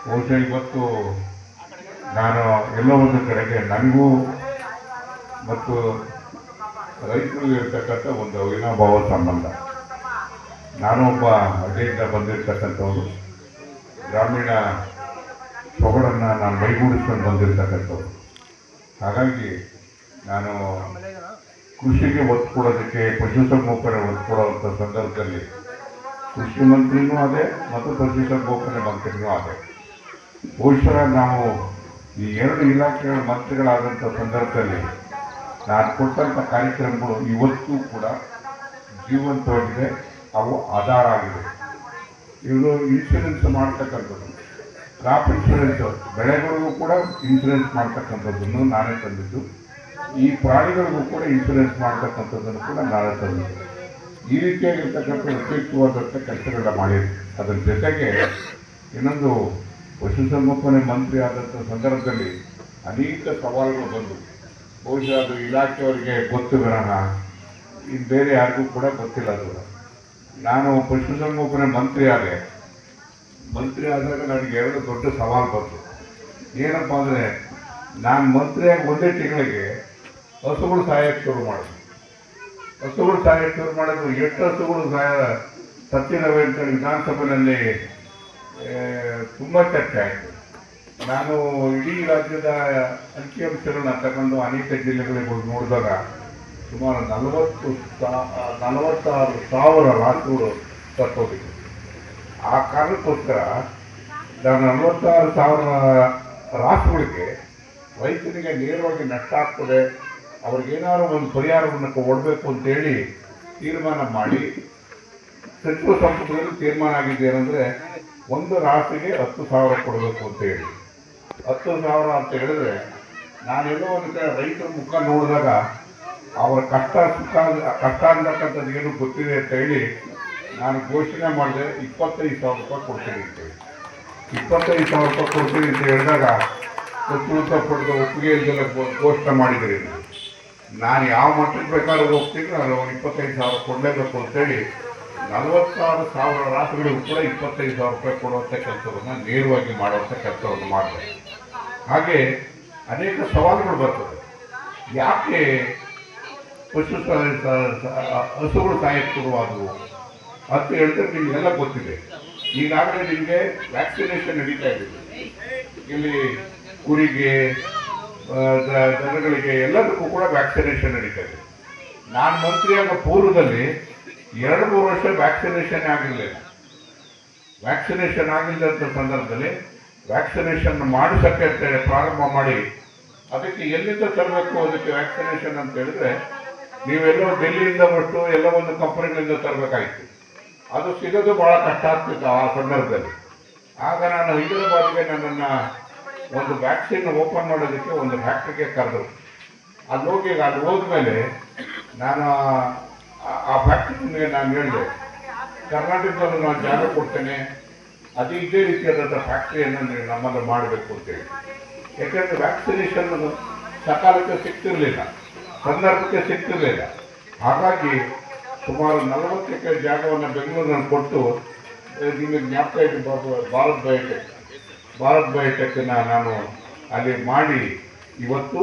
ಬಹುಶಃ ಇವತ್ತು ನಾನು ಎಲ್ಲೋ ಒಂದು ಕಡೆಗೆ ನನಗೂ ಮತ್ತು ರೈತರಿಗೂ ಇರ್ತಕ್ಕಂಥ ಒಂದು ಅವಿನಾಭಾವ ಸಂಬಂಧ. ನಾನು ಒಬ್ಬ ಹಳ್ಳಿಯಿಂದ ಬಂದಿರತಕ್ಕಂಥವ್ರು, ಗ್ರಾಮೀಣ ಸೊಗಡನ್ನು ನಾನು ಮೈಗೂಡಿಸ್ಕೊಂಡು ಬಂದಿರತಕ್ಕಂಥವ್ರು. ಹಾಗಾಗಿ ನಾನು ಕೃಷಿಗೆ ಒತ್ತು ಕೊಡೋದಕ್ಕೆ, ಪಶುಸಂಗೋಪನೆ ಒತ್ತು ಕೊಡುವಂಥ ಸಂದರ್ಭದಲ್ಲಿ ಕೃಷಿ ಮಂತ್ರಿನೂ ಅದೇ ಮತ್ತು ಪಶುಸಂಗೋಪನೆ ಮಂತ್ರಿನೂ ಅದೇ. ಬಹುಶಃ ನಾವು ಈ ಎರಡು ಇಲಾಖೆಗಳ ಮಂತ್ರಿಗಳಾದಂಥ ಸಂದರ್ಭದಲ್ಲಿ ನಾನು ಕೊಟ್ಟಂಥ ಕಾರ್ಯಕ್ರಮಗಳು ಇವತ್ತೂ ಕೂಡ ಜೀವಂತವಾಗಿದೆ, ಅವು ಆಧಾರ ಆಗಿದೆ. ಇವರು ಇನ್ಶೂರೆನ್ಸ್ ಮಾಡ್ತಕ್ಕಂಥದ್ದು, ಕ್ರಾಪ್ ಇನ್ಶೂರೆನ್ಸ್, ಬೆಳೆಗಳಿಗೂ ಕೂಡ ಇನ್ಶೂರೆನ್ಸ್ ಮಾಡ್ತಕ್ಕಂಥದ್ದನ್ನು ನಾನೇ ತಂದಿದ್ದು, ಈ ಪ್ರಾಣಿಗಳಿಗೂ ಕೂಡ ಇನ್ಶೂರೆನ್ಸ್ ಮಾಡ್ತಕ್ಕಂಥದ್ದನ್ನು ಕೂಡ ನಾನೇ ತಂದಿದ್ದು. ಈ ರೀತಿಯಾಗಿರ್ತಕ್ಕಂಥ ಉಪಯುಕ್ತವಾದಂಥ ಕೆಲಸಗಳನ್ನ ಮಾಡಿದ್ವಿ. ಅದರ ಜೊತೆಗೆ ಇನ್ನೊಂದು, ಪಶುಸಂಗೋಪನೆ ಮಂತ್ರಿ ಆದಂಥ ಸಂದರ್ಭದಲ್ಲಿ ಅನೇಕ ಸವಾಲುಗಳು ಬಂದವು. ಬಹುಶಃ ಅದು ಇಲಾಖೆಯವರಿಗೆ ಗೊತ್ತು ವಿರಹ, ಇನ್ನು ಬೇರೆ ಯಾರಿಗೂ ಕೂಡ ಗೊತ್ತಿಲ್ಲ. ಅದು ನಾನು ಪಶುಸಂಗೋಪನೆ ಮಂತ್ರಿ ಆದಾಗ ನನಗೆ ಎರಡು ದೊಡ್ಡ ಸವಾಲು ಬಂತು. ಏನಪ್ಪ ಅಂದರೆ, ನಾನು ಮಂತ್ರಿಯಾಗಿ ಒಂದೇ ತಿಂಗಳಿಗೆ ಹಸುಗಳು ಸಾಯಕ್ಕೆ ಶುರು ಮಾಡಿದ್ರು. ಎಷ್ಟು ಹಸುಗಳು ಸತ್ತಿದ್ದಾವೆ ಅಂತೇಳಿ ವಿಧಾನಸಭೆಯಲ್ಲಿ ತುಂಬ ಚರ್ಚೆ ಆಯಿತು. ನಾನು ಇಡೀ ರಾಜ್ಯದ ಅಂಕಿಅಂಶಗಳನ್ನ ತಗೊಂಡು ಅನೇಕ ಜಿಲ್ಲೆಗಳಿಗೆ ಹೋಗಿ ನೋಡಿದಾಗ ಸುಮಾರು 46,000 ರಾಸುಗಳು ಸತ್ತೋಗಿತ್ತು. ಆ ಕಾರಣಕ್ಕೋಸ್ಕರ ನಾನು 46,000 ರಾಸುಗಳಿಗೆ ರೈತನಿಗೆ ನೇರವಾಗಿ ನಷ್ಟ ಆಗ್ತದೆ, ಅವ್ರಿಗೇನಾದ್ರು ಒಂದು ಪರಿಹಾರವನ್ನು ಕೊಡಬೇಕು ಅಂತೇಳಿ ತೀರ್ಮಾನ ಮಾಡಿ ಸಚಿವ ಸಂಪುಟದಲ್ಲಿ ತೀರ್ಮಾನ ಆಗಿದೆ. ಏನಂದರೆ, ಒಂದು ರಾಸಿಗೆ 10,000 ಕೊಡಬೇಕು ಅಂತೇಳಿ. 10,000 ಅಂತ ಹೇಳಿದ್ರೆ, ನಾನೆಲ್ಲೋ ಒಂದು ಕಡೆ ರೈತರ ಮುಖ ನೋಡಿದಾಗ ಅವರ ಕಷ್ಟ ಅಂತಕ್ಕಂಥದ್ದು ಏನು ಗೊತ್ತಿದೆ ಅಂತ ಹೇಳಿ ನಾನು ಘೋಷಣೆ ಮಾಡಿದೆ, 25,000 ರೂಪಾಯಿ ಕೊಡ್ತೀನಿ ಅಂತೇಳಿ. 25,000 ರೂಪಾಯಿ ಕೊಡ್ತೀನಿ ಅಂತ ಹೇಳಿದಾಗ ಸಚಿವ ಸಂಪುಟದ ಒಪ್ಪಿಗೆ ಇಲ್ದೆಲ್ಲ ಘೋಷಣೆ ಮಾಡಿದ್ದೀರಿ. ನಾನು ಯಾವ ಮಟ್ಟಕ್ಕೆ ಬೇಕಾದ್ರೂ ಹೋಗ್ತೀನಿ, ನಾನು 25,000 ಕೊಡಲೇಬೇಕು ಅಂತೇಳಿ 46,000 ರಾಸುಗಳಿಗೂ ಕೂಡ 25,000 ರೂಪಾಯಿ ಕೊಡುವಂಥ ಕೆಲಸವನ್ನು ನೇರವಾಗಿ ಮಾಡುವಂಥ ಕೆಲಸವನ್ನು ಮಾಡಿದೆ. ಹಾಗೆ ಅನೇಕ ಸವಾಲುಗಳು ಬರ್ತದೆ. ಯಾಕೆ ಹಸುಗಳು ಸಾಯಕ್ಕೆ ಶುರುವಾದವು ಅಂತ ಹೇಳಿದ್ರೆ ನಿಮಗೆಲ್ಲ ಗೊತ್ತಿದೆ. ಈಗಾಗಲೇ ನಿಮಗೆ ವ್ಯಾಕ್ಸಿನೇಷನ್ ನಡೀತಾ ಇದೆ. ಇಲ್ಲಿ ಕುರಿಗೆ, ದನಗಳಿಗೆ ಎಲ್ಲದಕ್ಕೂ ಕೂಡ ವ್ಯಾಕ್ಸಿನೇಷನ್ ನಡೀತಾ ಇದೆ. ನಾನು ಮಂತ್ರಿಯಾಗ ಪೂರ್ವದಲ್ಲಿ 2-3 ವರ್ಷ ವ್ಯಾಕ್ಸಿನೇಷನ್ ಆಗಿರಲಿಲ್ಲ. ಆಗಿಲ್ಲದಂಥ ಸಂದರ್ಭದಲ್ಲಿ ವ್ಯಾಕ್ಸಿನೇಷನ್ ಮಾಡಿಸಕ್ಕೆ ಅಂತೇಳಿ ಪ್ರಾರಂಭ ಮಾಡಿ, ಅದಕ್ಕೆ ಎಲ್ಲಿಂದ ತರಬೇಕು ಅದಕ್ಕೆ ವ್ಯಾಕ್ಸಿನೇಷನ್ ಅಂತ ಹೇಳಿದ್ರೆ, ನೀವೆಲ್ಲೋ ಡೆಲ್ಲಿಯಿಂದ ಬಿಟ್ಟು ಎಲ್ಲ ಒಂದು ಕಂಪನಿಗಳಿಂದ ತರಬೇಕಾಗಿತ್ತು. ಅದು ಸಿಗೋದು ಭಾಳ ಕಷ್ಟ ಆಗ್ತಿತ್ತು ಆ ಸಂದರ್ಭದಲ್ಲಿ. ಆಗ ನಾನು ಹೈದರಾಬಾದ್ಗೆ ನನ್ನನ್ನು ಒಂದು ವ್ಯಾಕ್ಸಿನ್ ಓಪನ್ ಮಾಡೋದಕ್ಕೆ ಒಂದು ಫ್ಯಾಕ್ಟ್ರಿಗೆ ಕರೆದರು. ಅಲ್ಲಿ ಹೋದ್ಮೇಲೆ ನಾನು ಆ ಫ್ಯಾಕ್ಟ್ರಿಗೆ ನಾನು ಹೇಳಿದೆ, ಕರ್ನಾಟಕದಲ್ಲಿ ನಾನು ಜಾಗ ಕೊಡ್ತೇನೆ, ಅದು ಇದೇ ರೀತಿಯಾದಂಥ ಫ್ಯಾಕ್ಟ್ರಿಯನ್ನು ನೀವು ನಮ್ಮಲ್ಲಿ ಮಾಡಬೇಕು ಅಂತೇಳಿ. ಯಾಕೆಂದರೆ ವ್ಯಾಕ್ಸಿನೇಷನ್ ಸಕಾಲಕ್ಕೆ ಸಂದರ್ಭಕ್ಕೆ ಸಿಗ್ತಿರಲಿಲ್ಲ. ಹಾಗಾಗಿ ಸುಮಾರು 40 ಎಕರೆ ಜಾಗವನ್ನು ಬೆಂಗಳೂರಿನಲ್ಲಿ ಕೊಟ್ಟು, ನಿಮಗೆ ಜ್ಞಾಪಕ ಇರಬಹುದು, ಭಾರತ್ ಬಯೋಟೆಕ್ನ ನಾನು ಅಲ್ಲಿ ಮಾಡಿ ಇವತ್ತು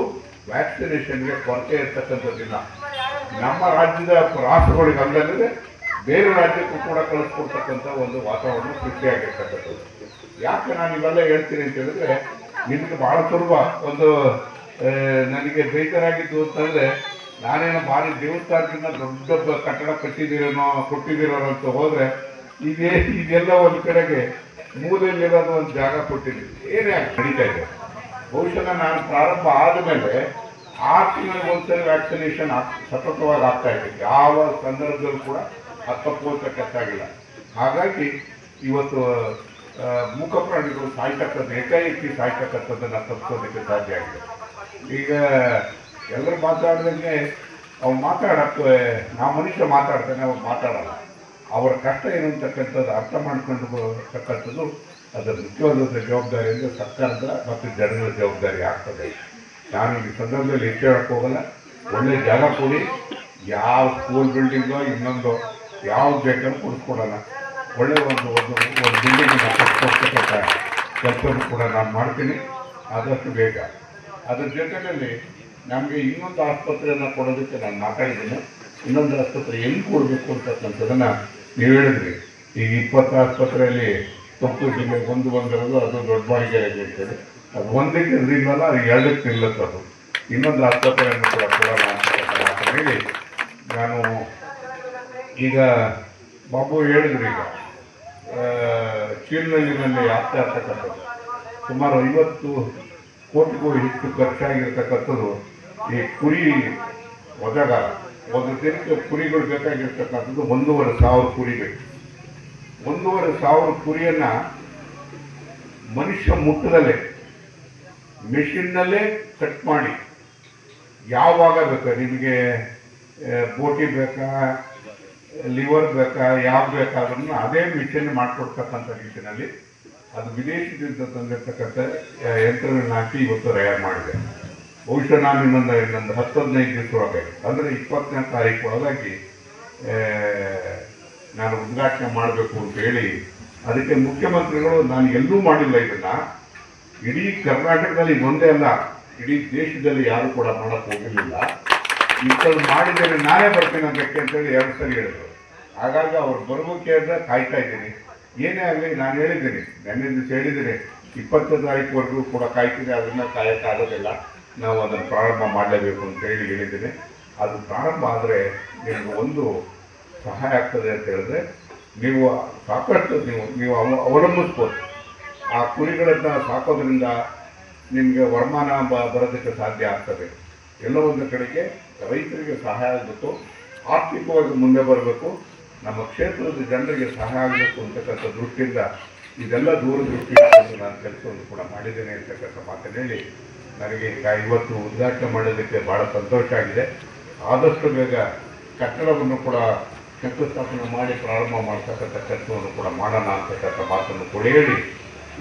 ವ್ಯಾಕ್ಸಿನೇಷನ್ಗೆ ಕೊರತೆ ಇರ್ತಕ್ಕಂಥದ್ದಿಲ್ಲ. ನಮ್ಮ ರಾಜ್ಯದ ರಾಸುಗಳಿಗೆ ಅಲ್ಲದೆ ಬೇರೆ ರಾಜ್ಯಕ್ಕೂ ಕೂಡ ಕಳಿಸ್ಕೊಡ್ತಕ್ಕಂಥ ಒಂದು ವಾತಾವರಣ ಸೃಷ್ಟಿಯಾಗಿರ್ತಕ್ಕಂಥದ್ದು. ಯಾಕೆ ನಾನು ಇವೆಲ್ಲ ಹೇಳ್ತೀನಿ ಅಂತ ಹೇಳಿದ್ರೆ, ನಿಮಗೆ ಭಾಳ ಸುಲಭ. ಒಂದು ನನಗೆ ಬೇಜಾರಾಗಿದ್ದು ಅಂತಂದರೆ, ನಾನೇನೋ ಭಾರಿ ದೇವಸ್ಥಾನದಿಂದ ದೊಡ್ಡ ಕಟ್ಟಡ ಕೊಟ್ಟಿದ್ದೀರೋ ಅಂತ ಹೋದರೆ, ಇದೆಲ್ಲ ಒಂದು ಕಡೆಗೆ ಮೂಲೆಯಲ್ಲಿರೋದು ಒಂದು ಜಾಗ ಕೊಟ್ಟಿದ್ದೀನಿ. ಏನೇ ನಡೀತಾ ಇದೆ. ಬಹುಶಃ ನಾನು ಪ್ರಾರಂಭ ಆದಮೇಲೆ 6 ತಿಂಗಳಿಗೆ ಒಂದ್ಸರಿ ವ್ಯಾಕ್ಸಿನೇಷನ್ ಸತತವಾಗಿ ಆಗ್ತಾ ಇದೆ. ಯಾವ ಸಂದರ್ಭದಲ್ಲೂ ಕೂಡ ಹತ್ತಪ್ಪೋತ ಕೆಟ್ಟಾಗಿಲ್ಲ. ಹಾಗಾಗಿ ಇವತ್ತು ಮೂಕ ಪ್ರಾಣಿಗಳು ಏಕಾಏಕಿ ಸಾಯ್ತಕ್ಕಂಥದ್ದನ್ನು ತಪ್ಪಿಸೋದಕ್ಕೆ ಸಾಧ್ಯ ಆಗಿದೆ. ಈಗ ಎಲ್ಲರೂ ಮಾತಾಡಿದಂಗೆ ಅವ್ರು ಮಾತಾಡಕ್ಕೆ, ಮನುಷ್ಯ ಮಾತಾಡ್ತಾನೆ, ಅವ್ರು ಮಾತಾಡಲ್ಲ. ಅವರ ಕಷ್ಟ ಏನು ಅಂತಕ್ಕಂಥದ್ದು ಅರ್ಥ ಮಾಡ್ಕೊಂಡ್ತಕ್ಕಂಥದ್ದು ಅದರ ಮುಖ್ಯವಾದ ಜವಾಬ್ದಾರಿ ಅಂದರೆ ಸರ್ಕಾರದ ಮತ್ತು ಜನರ ಜವಾಬ್ದಾರಿ ಆಗ್ತದೆ. ನಾನು ಈ ಸಂದರ್ಭದಲ್ಲಿ ಹೆಚ್ಚು ಹೇಳಕ್ಕೆ ಹೋಗಲ್ಲ. ಒಳ್ಳೆ ಜಾಗ ಕೊಡಿ, ಯಾವ ಸ್ಕೂಲ್ ಬಿಲ್ಡಿಂಗೋ ಇನ್ನೊಂದು ಯಾವ್ದು ಬೇಕಾದ್ರೂ ಕೊಡಿಸ್ಕೊಡೋಣ. ಒಳ್ಳೆ ಒಂದು ಬಿಲ್ಡಿಂಗನ್ನು ಕೊಡ್ತಕ್ಕಂಥ ಕೆಲಸವನ್ನು ಕೂಡ ನಾನು ಮಾಡ್ತೀನಿ ಆದಷ್ಟು ಬೇಗ. ಅದ್ರ ಜೊತೆಯಲ್ಲಿ ನಮಗೆ ಇನ್ನೊಂದು ಆಸ್ಪತ್ರೆಯನ್ನು ಕೊಡೋದಕ್ಕೆ ನಾನು ಮಾತಾಡಿದ್ದೀನಿ. ಇನ್ನೊಂದು ಆಸ್ಪತ್ರೆ ಎಲ್ಲಿ ಕೊಡಬೇಕು ಅಂತಕ್ಕಂಥದ್ದನ್ನು ನೀವು ಹೇಳಿದ್ರಿ. ಈಗ 20 ಆಸ್ಪತ್ರೆಯಲ್ಲಿ ತುಮಕೂರು ಜಿಲ್ಲೆ ಒಂದು ಬಂದಿರೋದು, ಅದು ದೊಡ್ಡ ಬಾಡಿಗೆರೆಗೆ ಅಂತೇಳಿ. ಅದು ಒಂದಕ್ಕೆ ಇರಲಿಲ್ಲಲ್ಲ, ಅದು 2ಕ್ಕೆ ನಿಲ್ಲುತ್ತೆ. ಅದು ಇನ್ನೊಂದು ಆಸ್ಪತ್ರೆಯನ್ನು ಕೂಡ ಕೊಡೋಣ ಅಂತ ಮಾತು ಹೇಳಿ ನಾನು ಈಗ ಬಾಬು ಹೇಳಿದ್ರು. ಈಗ ಚೀಲನಳ್ಳಿನಲ್ಲಿ ಆಗ್ತಾ ಇರ್ತಕ್ಕಂಥದ್ದು ಸುಮಾರು 50 ಕೋಟಿಗೂ ಹೆಚ್ಚು ಖರ್ಚಾಗಿರ್ತಕ್ಕಂಥದ್ದು ಈ ಕುರಿ ಒದಗಾರ. ಒಂದು ದಿನಕ್ಕೆ ಕುರಿಗಳು ಬೇಕಾಗಿರ್ತಕ್ಕಂಥದ್ದು 1,500 ಕುರಿ ಬೇಕು. 1,500 ಕುರಿಯನ್ನು ಮನುಷ್ಯ ಮುಟ್ಟದಲ್ಲೇ ಮೆಷಿನ್ನಲ್ಲೇ ಕಟ್ ಮಾಡಿ, ಯಾವಾಗ ಬೇಕಾ ನಿಮಗೆ, ಬೋಟಿ ಬೇಕಾ, ಲಿವರ್ ಬೇಕಾ, ಯಾವ ಬೇಕಾದ್ರೂ ಅದೇ ಮಿಷನ್ ಮಾಡಿಕೊಡ್ತಕ್ಕಂಥ ರೀತಿಯಲ್ಲಿ ಅದು ವಿದೇಶದಿಂದ ತಂದಿರ್ತಕ್ಕಂಥ ಯಂತ್ರಗಳನ್ನ ಹಾಕಿ ಇವತ್ತು ತಯಾರು ಮಾಡಿದೆ. ಬಹುಶಃ ನಾನು ಇನ್ನೊಂದು 10-15 ದಿವಸದೊಳಗೆ, ಅಂದರೆ 20ನೇ ತಾರೀಕು ಒಳಗಾಗಿ ನಾನು ಉದ್ಘಾಟನೆ ಮಾಡಬೇಕು ಅಂತ ಹೇಳಿ, ಅದಕ್ಕೆ ಮುಖ್ಯಮಂತ್ರಿಗಳು, ನಾನು ಎಲ್ಲೂ ಮಾಡಿಲ್ಲ ಇದನ್ನು, ಇಡೀ ಕರ್ನಾಟಕದಲ್ಲಿ ಒಂದೇ ಅಲ್ಲ, ಇಡೀ ದೇಶದಲ್ಲಿ ಯಾರು ಕೂಡ ಮಾಡೋಕ್ಕೆ ಹೋಗಿರಲಿಲ್ಲ. ಇಂಥದ್ದು ಮಾಡಿದ್ದೇನೆ, ನಾನೇ ಬರ್ತೀನಿ ಅದಕ್ಕೆ ಅಂತೇಳಿ 2 ಸರಿ ಹೇಳಿದ್ರು. ಹಾಗಾಗಿ ಅವ್ರು ಬರ್ಬೇಕು ಅಂತ ಕಾಯ್ತಾ ಇದ್ದೀನಿ. ಏನೇ ಆಗಲಿ ನಾನು ಹೇಳಿದ್ದೀನಿ, ನೆನ್ನೆ ದಿವಸ ಹೇಳಿದ್ದೀನಿ, 20ನೇ ತಾರೀಕುವರೆಗೂ ಕೂಡ ಕಾಯ್ತೀನಿ, ಅದನ್ನು ಕಾಯೋಕ್ಕಾಗೋದಿಲ್ಲ, ನಾವು ಅದನ್ನು ಪ್ರಾರಂಭ ಮಾಡಲೇಬೇಕು ಅಂತ ಹೇಳಿದ್ದೀನಿ. ಅದು ಪ್ರಾರಂಭ ಆದರೆ ನಿಮಗೆ ಒಂದು ಸಹಾಯ ಆಗ್ತದೆ ಅಂತ ಹೇಳಿದ್ರೆ, ನೀವು ಸಾಕಷ್ಟು ನೀವು ಅವಲಂಬಿಸ್ಬೋದು. ಆ ಕುರಿಗಳನ್ನು ಸಾಕೋದ್ರಿಂದ ನಿಮಗೆ ವರಮಾನ ಬರೋದಕ್ಕೆ ಸಾಧ್ಯ ಆಗ್ತದೆ. ಎಲ್ಲ ಒಂದು ಕಡೆಗೆ ರೈತರಿಗೆ ಸಹಾಯ ಆಗಬೇಕು, ಆರ್ಥಿಕವಾಗಿ ಮುಂದೆ ಬರಬೇಕು, ನಮ್ಮ ಕ್ಷೇತ್ರದ ಜನರಿಗೆ ಸಹಾಯ ಆಗಬೇಕು ಅಂತಕ್ಕಂಥ ದೃಷ್ಟಿಯಿಂದ ಇದೆಲ್ಲ ದೂರದೃಷ್ಟಿ ನಾನು ಕೆಲಸವನ್ನು ಕೂಡ ಮಾಡಿದ್ದೇನೆ ಅಂತಕ್ಕಂಥ ಮಾತನ್ನು ಹೇಳಿ, ನನಗೆ ಇವತ್ತು ಉದ್ಘಾಟನೆ ಮಾಡೋದಕ್ಕೆ ಭಾಳ ಸಂತೋಷ ಆಗಿದೆ. ಆದಷ್ಟು ಬೇಗ ಕಟ್ಟಡವನ್ನು ಕೂಡ ಶಂಕುಸ್ಥಾಪನೆ ಮಾಡಿ ಪ್ರಾರಂಭ ಮಾಡ್ತಕ್ಕಂಥ ಕೆಲಸವನ್ನು ಕೂಡ ಮಾಡೋಣ ಅಂತಕ್ಕಂಥ ಮಾತನ್ನು ಕೂಡ ಹೇಳಿ,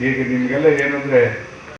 ಈಗ ನಿಮಗೆಲ್ಲ ಏನಂದರೆ